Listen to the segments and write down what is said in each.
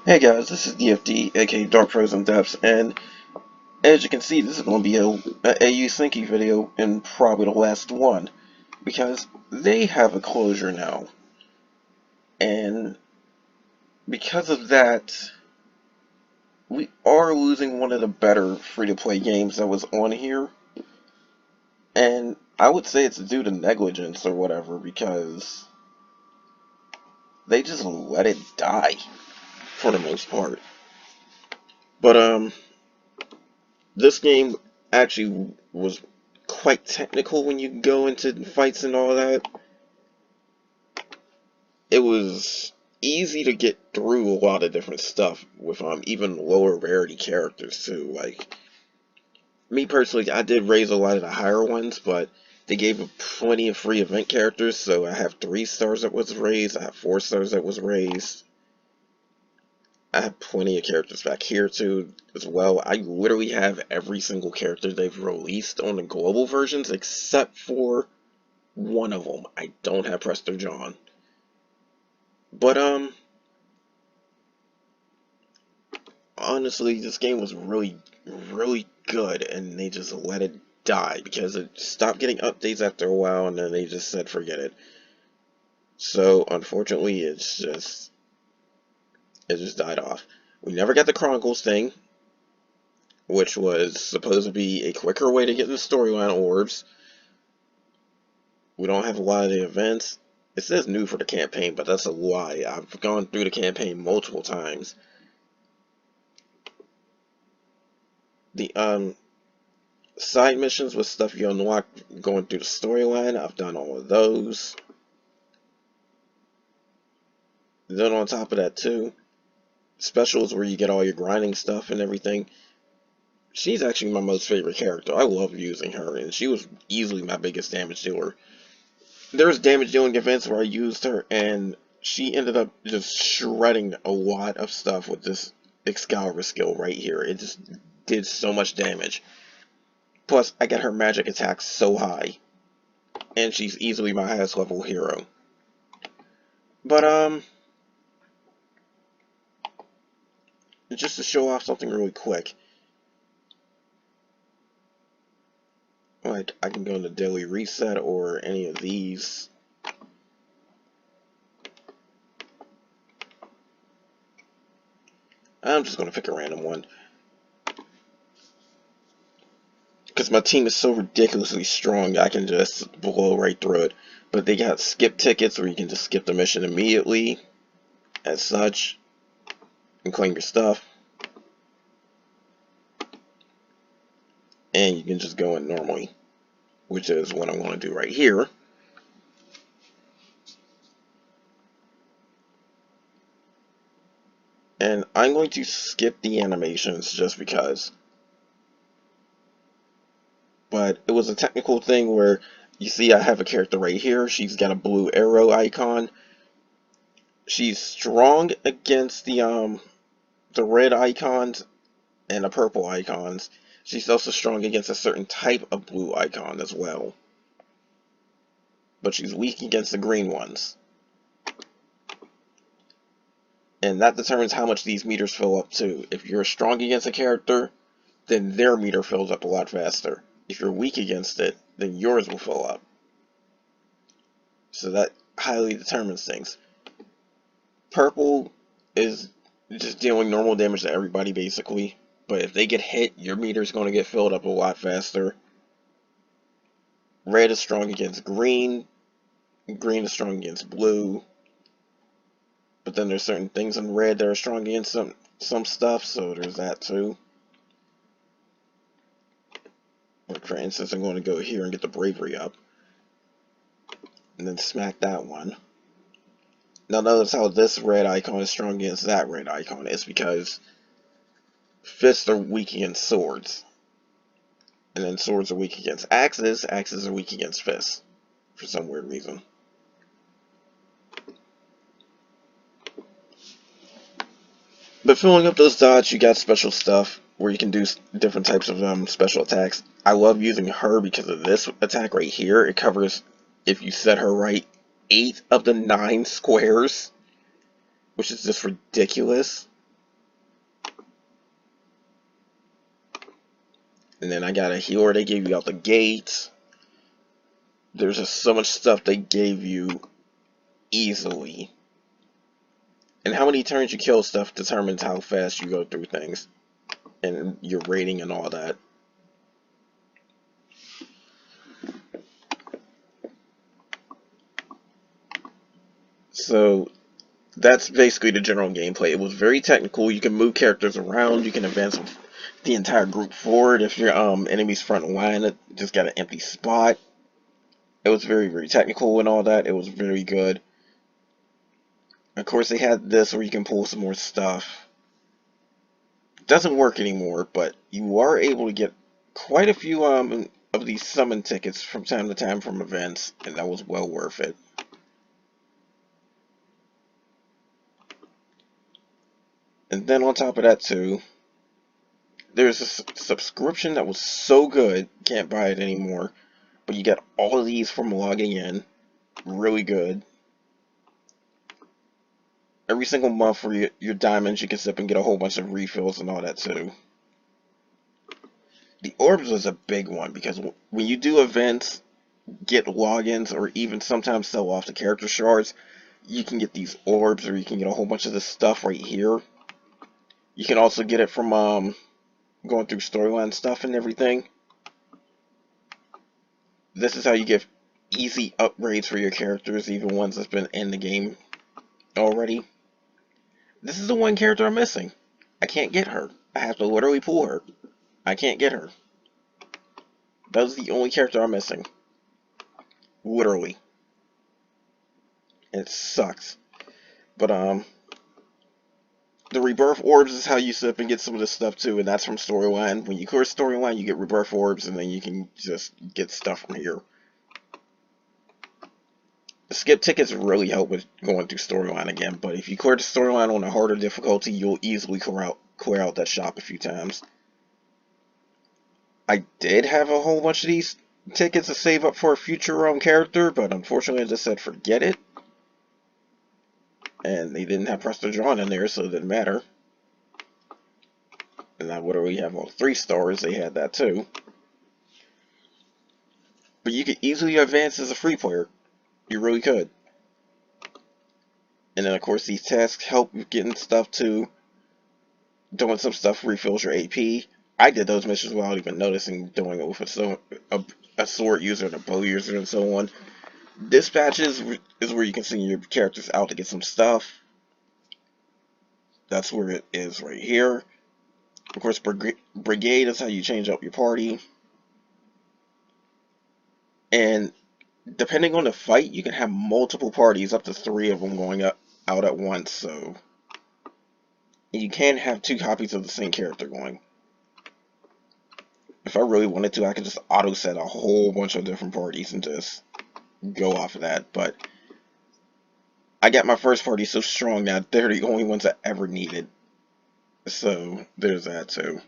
Hey guys, this is DFD, aka Dark Frozen Depths, and as you can see, this is going to be a Eiyu Senki video, and probably the last one, because they have a closure now, and because of that, we are losing one of the better free-to-play games that was on here, and I would say it's due to negligence or whatever, because they just let it die, for the most part. But, this game actually was quite technical when you go into fights and all that. It was easy to get through a lot of different stuff with even lower rarity characters too. Like me personally, I did raise a lot of the higher ones, but they gave plenty of free event characters. So I have 3 stars that was raised. I have 4 stars that was raised. I have plenty of characters back here too as well. I literally have every single character they've released on the global versions except for one of them. I don't have Prester John. But honestly, this game was really good, and they just let it die because it stopped getting updates after a while, and then they just said forget it. So unfortunately, it just died off. We never got the Chronicles thing, which was supposed to be a quicker way to get the storyline orbs. We don't have a lot of the events. It says new for the campaign, but that's a lie. I've gone through the campaign multiple times. The side missions with stuff you unlock going through the storyline, I've done all of those. Then on top of that too, specials where you get all your grinding stuff and everything. She's actually my most favorite character. I love using her, and she was easily my biggest damage dealer. There's damage dealing events where I used her, and she ended up just shredding a lot of stuff with this Excalibur skill right here. It just did so much damage. Plus, I get her magic attack so high, and she's easily my highest level hero. But just to show off something really quick, like I can go into daily reset or any of these. I'm just going to pick a random one because my team is so ridiculously strong I can just blow right through it. But they got skip tickets where you can just skip the mission immediately as such and claim your stuff, and you can just go in normally, which is what I'm going to do right here. And I'm going to skip the animations just because. But it was a technical thing where you see I have a character right here. She's got a blue arrow icon. She's strong against the red icons and the purple icons. She's also strong against a certain type of blue icon as well. But she's weak against the green ones. And that determines how much these meters fill up too. If you're strong against a character, then their meter fills up a lot faster. If you're weak against it, then yours will fill up. So that highly determines things. Purple is just dealing normal damage to everybody basically. But if they get hit, your meter is going to get filled up a lot faster. Red is strong against green. Green is strong against blue. But then there's certain things in red that are strong against some stuff, so there's that too. Like for instance, I'm going to go here and get the bravery up. And then smack that one. Now notice how this red icon is strong against that red icon. It's because fists are weak against swords. And then swords are weak against axes. Axes are weak against fists. For some weird reason. But filling up those dots, you got special stuff where you can do different types of special attacks. I love using her because of this attack right here. It covers, if you set her right, 8 of the 9 squares, which is just ridiculous. And then I got a healer they gave you out the gate. There's just so much stuff they gave you easily. And how many turns you kill stuff determines how fast you go through things. And your rating and all that. So that's basically the general gameplay. It was very technical. You can move characters around. You can advance the entire group forward if your enemy's front line just got an empty spot. It was very, very technical and all that. It was very good. Of course, they had this where you can pull some more stuff. It doesn't work anymore, but you are able to get quite a few of these summon tickets from time to time from events, and that was well worth it. And then on top of that too, there's a subscription that was so good, can't buy it anymore, but you get all of these from logging in. Really good. Every single month for your diamonds, you can sip and get a whole bunch of refills and all that too. The orbs was a big one because when you do events, get logins, or even sometimes sell off the character shards, you can get these orbs, or you can get a whole bunch of this stuff right here. You can also get it from going through storyline stuff and everything. This is how you get easy upgrades for your characters, even ones that's been in the game already. This is the one character I'm missing. I can't get her. I have to literally pull her. I can't get her. That was the only character I'm missing. Literally. It sucks. But the rebirth orbs is how you sip and get some of this stuff too, and that's from storyline. When you clear storyline, you get rebirth orbs, and then you can just get stuff from here. The skip tickets really help with going through storyline again, but if you clear the storyline on a harder difficulty, you'll easily clear out that shop a few times. I did have a whole bunch of these tickets to save up for a future character, but unfortunately I just said forget it. And they didn't have Prester John in there, so it didn't matter. And now what do we have on 3 stars? They had that too. But you could easily advance as a free player. You really could. And then of course these tasks help with getting stuff too. Doing some stuff refills your AP. I did those missions without even noticing, doing it with a sword user and a bow user and so on. Dispatches is where you can send your characters out to get some stuff. That's where it is right here. Of course, Brigade is how you change up your party. And depending on the fight, you can have multiple parties, up to 3 of them going out at once. So you can have 2 copies of the same character going. If I really wanted to, I could just auto set a whole bunch of different parties and just go off of that. But I got my first party so strong now they're the only ones I ever needed. So there's that too.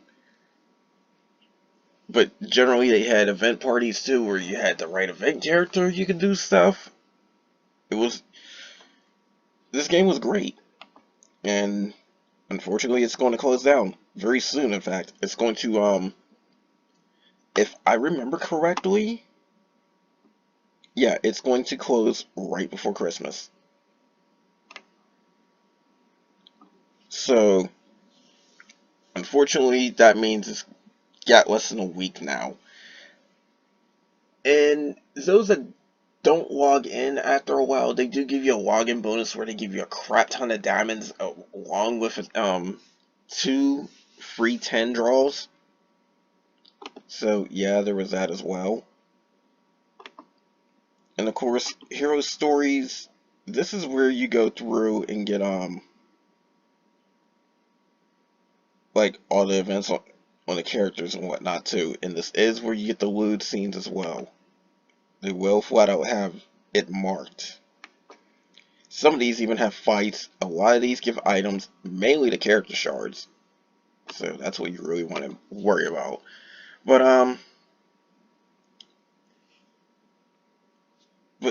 But generally they had event parties too, where you had the right event character, you could do stuff. This game was great. And unfortunately it's going to close down very soon. In fact, it's going to if I remember correctly, yeah, it's going to close right before Christmas. So unfortunately that means it's got less than a week now. And those that don't log in after a while, they do give you a login bonus where they give you a crap ton of diamonds along with 2 free 10 draws. So yeah, there was that as well. And of course, Hero Stories, this is where you go through and get like all the events on the characters and whatnot too. And this is where you get the lewd scenes as well. They will flat out have it marked. Some of these even have fights. A lot of these give items, mainly the character shards. So that's what you really want to worry about. But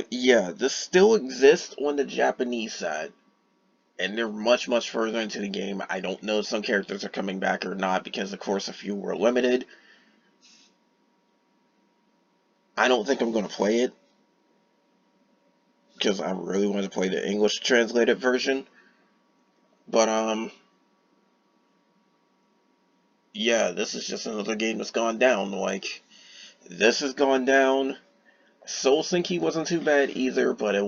yeah, this still exists on the Japanese side. And they're much, much further into the game. I don't know if some characters are coming back or not, because of course a few were limited. I don't think I'm going to play it, because I really want to play the English translated version. But, yeah, this is just another game that's gone down. Like, this has gone down. Soul Sinky wasn't too bad either, but it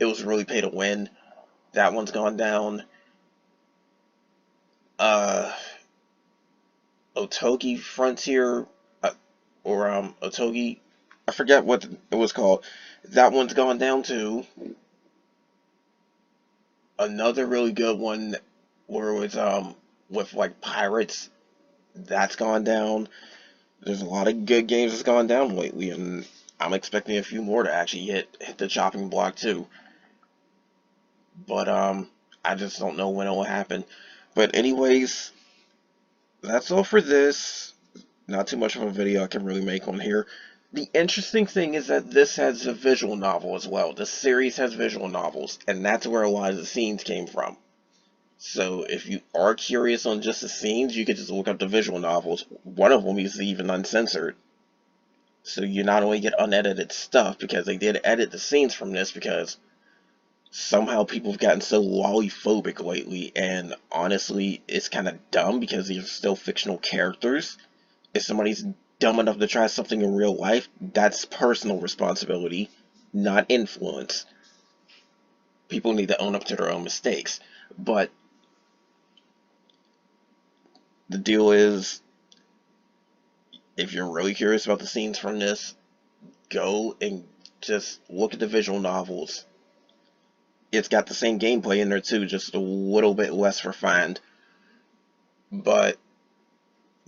was really pay to win. That one's gone down. Uh, Otogi Frontier, or Otogi, I forget what it was called. That one's gone down too. Another really good one where it was with like pirates, that's gone down. There's a lot of good games that's gone down lately, and I'm expecting a few more to actually hit the chopping block too. But I just don't know when it will happen. But anyways, that's all for this. Not too much of a video I can really make on here. The interesting thing is that this has a visual novel as well. The series has visual novels, and that's where a lot of the scenes came from. So if you are curious on just the scenes, you could just look up the visual novels. One of them is even uncensored. So you not only get unedited stuff, because they did edit the scenes from this, because somehow people have gotten so lollyphobic lately, and honestly, it's kind of dumb because these are still fictional characters. If somebody's dumb enough to try something in real life, that's personal responsibility, not influence. People need to own up to their own mistakes. But the deal is, if you're really curious about the scenes from this, go and just look at the visual novels. It's got the same gameplay in there too, just a little bit less refined. But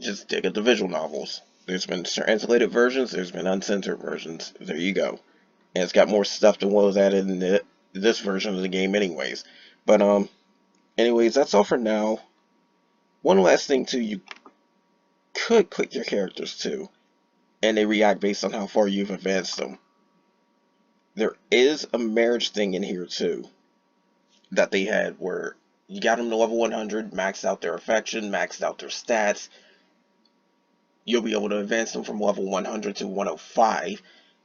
just dig at the visual novels. There's been translated versions, there's been uncensored versions. There you go. And it's got more stuff than what was added in this version of the game anyways. But anyways, that's all for now. One last thing too, you could click your characters too, and they react based on how far you've advanced them. There is a marriage thing in here too that they had, where you got them to level 100, maxed out their affection, maxed out their stats. You'll be able to advance them from level 100 to 105.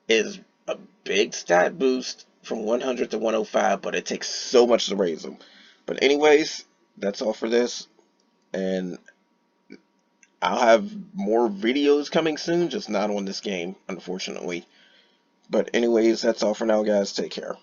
Is a big stat boost from 100 to 105, but it takes so much to raise them. But anyways, that's all for this, and I'll have more videos coming soon, just not on this game, unfortunately. But anyways, that's all for now, guys. Take care.